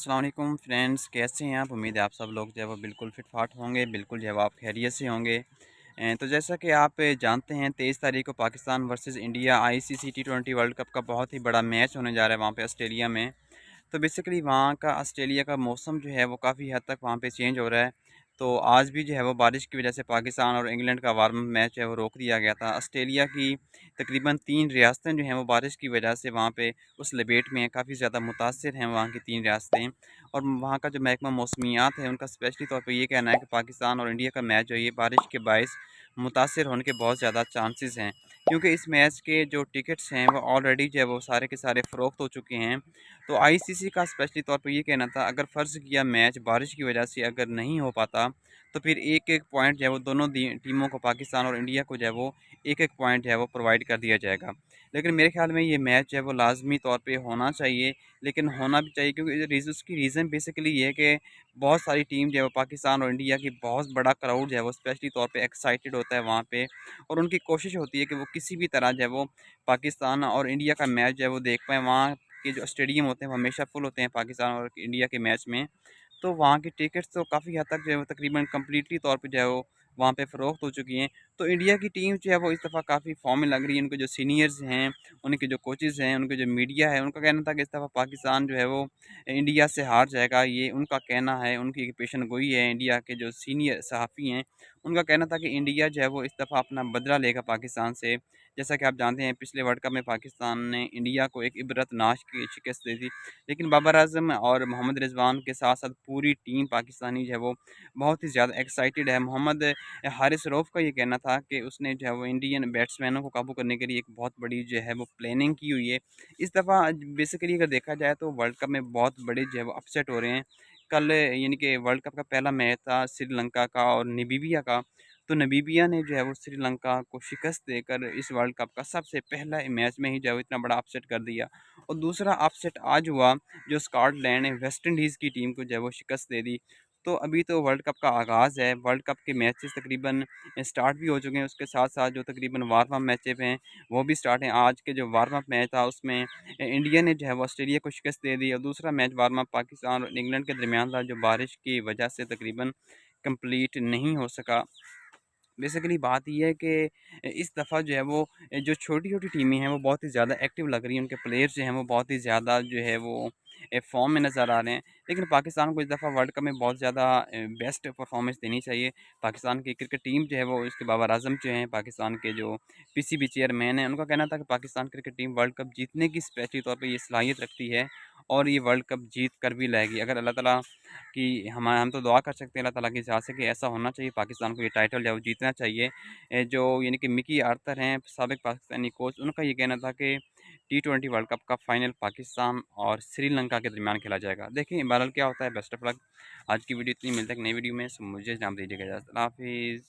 अस्सलाम वालेकुम फ्रेंड्स, कैसे हैं आप? उम्मीद है आप सब लोग जो है वो बिल्कुल फिट-फाट होंगे, बिल्कुल जो है वो आप खैरियत से होंगे। तो जैसा कि आप जानते हैं 23 तारीख को पाकिस्तान वर्सेस इंडिया आईसीसी टी20 वर्ल्ड कप का बहुत ही बड़ा मैच होने जा रहा है वहाँ पे ऑस्ट्रेलिया में। तो बेसिकली वहाँ का ऑस्ट्रेलिया का मौसम जो है वो काफ़ी हद तक वहाँ पे चेंज हो रहा है। तो आज भी जो है वो बारिश की वजह से पाकिस्तान और इंग्लैंड का वार्म मैच है वो रोक दिया गया था। ऑस्ट्रेलिया की तकरीबन 3 रियासतें जो हैं वो बारिश की वजह से वहाँ पे उस लपेट में हैं, काफ़ी ज़्यादा मुतासिर हैं वहाँ की 3 रियासतें। और वहाँ का जो महकमा मौसमियात है उनका स्पेशली तौर पे ये कहना है कि पाकिस्तान और इंडिया का मैच जो है ये बारिश के बायस मुतासिर होने के बहुत ज़्यादा चांसेस हैं। क्योंकि इस मैच के जो टिकट्स हैं वो ऑलरेडी जो है वो सारे के सारे फ़रोख्त हो चुके हैं। तो आईसीसी का स्पेशली तौर पे ये कहना था, अगर फ़र्ज़ किया मैच बारिश की वजह से अगर नहीं हो पाता तो फिर एक-एक पॉइंट जो है वो दोनों टीमों को, पाकिस्तान और इंडिया को जो है वो एक-एक पॉइंट जो है वो प्रोवाइड कर दिया जाएगा। लेकिन मेरे ख़्याल में ये मैच जो है वो लाज़मी तौर पे होना चाहिए, लेकिन होना भी चाहिए क्योंकि उसकी रीज़न बेसिकली ये है कि बहुत सारी टीम जो है वो पाकिस्तान और इंडिया की बहुत बड़ा क्राउड जो है वो स्पेशली तौर पे एक्साइटेड होता है वहाँ पे, और उनकी कोशिश होती है कि वो किसी भी तरह जो है वो पाकिस्तान और इंडिया का मैच जो है वो देख पाएँ। वहाँ के जो स्टेडियम होते हैं वो हमेशा फुल होते हैं पाकिस्तान और इंडिया के मैच में। तो वहाँ की टिकट्स तो काफ़ी हद तक जो है वो तकरीबन कंप्लीटली तौर पे जो है वो वहाँ पे फ़रोख्त हो चुकी हैं। तो इंडिया की टीम जो है वो इस दफ़ा काफ़ी फ़ॉर्म में लग रही है। उनके जो सीनियर्स हैं, उनके जो कोचेज़ हैं, उनके जो मीडिया है, उनका कहना था कि इस दफ़ा पाकिस्तान जो है वो इंडिया से हार जाएगा। ये उनका कहना है, उनकी एक पेशन गोई है। इंडिया के जो सीनियर सहाफ़ी हैं, उनका कहना था कि इंडिया जो है वो इस दफ़ा अपना बदला लेगा पाकिस्तान से। जैसा कि आप जानते हैं पिछले वर्ल्ड कप में पाकिस्तान ने इंडिया को एक इबरतनाक की शिकस्त दी थी। लेकिन बाबर आज़म और मोहम्मद रिज़वान के साथ-साथ पूरी टीम पाकिस्तानी जो है वो बहुत ही ज़्यादा एक्साइटेड है। मोहम्मद हारिस रऊफ़ का ये कहना था कि उसने जो है वो इंडियन बैट्समैनों को काबू करने के लिए एक बहुत बड़ी जो है वो प्लानिंग की हुई है। इस दफ़ा बेसिकली अगर देखा जाए तो वर्ल्ड कप में बहुत बड़े जो है वो अपसेट हो रहे हैं। कल यानी कि वर्ल्ड कप का पहला मैच था श्रीलंका का और नामीबिया का। तो नामीबिया ने जो है वो श्रीलंका को शिकस्त देकर इस वर्ल्ड कप का सबसे पहला मैच में ही जो है वो इतना बड़ा अपसेट कर दिया। और दूसरा अपसेट आज हुआ, जो स्कॉटलैंड ने वेस्ट इंडीज़ की टीम को जो है वो शिकस्त दे दी। तो अभी तो वर्ल्ड कप का आगाज़ है, वर्ल्ड कप के मैचेस तकरीबन स्टार्ट भी हो चुके हैं, उसके साथ-साथ जो तकरीबन वार्म अप मैचेस हैं, वो भी स्टार्ट हैं। आज के जो वार्म अप मैच था उसमें इंडिया ने जो है वो ऑस्ट्रेलिया को शिकस्त दे दी, और दूसरा मैच वार्म अप पाकिस्तान और इंग्लैंड के दरमियान था, जो बारिश की वजह से तकरीबन कंप्लीट नहीं हो सका। बेसिकली बात ये है कि इस दफ़ा जो है वो जो छोटी-छोटी टीमें हैं वो बहुत ही ज़्यादा एक्टिव लग रही हैं, उनके प्लेयर्स जो हैं वो बहुत ही ज़्यादा जो है वो फ़ॉर्म में नज़र आ रहे हैं। लेकिन पाकिस्तान को इस दफ़ा वर्ल्ड कप में बहुत ज़्यादा बेस्ट परफ़ॉर्मेंस देनी चाहिए। पाकिस्तान की क्रिकेट टीम जो है वो, इसके बाबर आज़म जो हैं पाकिस्तान के जो पीसीबी चेयरमैन हैं, उनका कहना था कि Pakistan cricket team world cup जीतने की स्पेशली तौर पे ये सलाहियत रखती है और ये वर्ल्ड कप जीत कर भी लाएगी। अगर अल्लाह ताला कि हम तो दुआ कर सकते हैं अल्लाह ताला की ज़ात से कि ऐसा होना चाहिए, पाकिस्तान को ये टाइटल जो है वो जीतना चाहिए। जो यानी कि मिकी आर्थर हैं, साबिक पाकिस्तानी कोच, उनका ये कहना था कि टी20 वर्ल्ड कप का फाइनल पाकिस्तान और श्रीलंका के दरमियान खेला जाएगा। देखिए बहरहाल क्या होता है। Best of luck. आज की वीडियो इतनी, मिलता है एक नई वीडियो में। सो मुझे इजाज़त दीजिएगा। अल्लाह हाफ़िज़।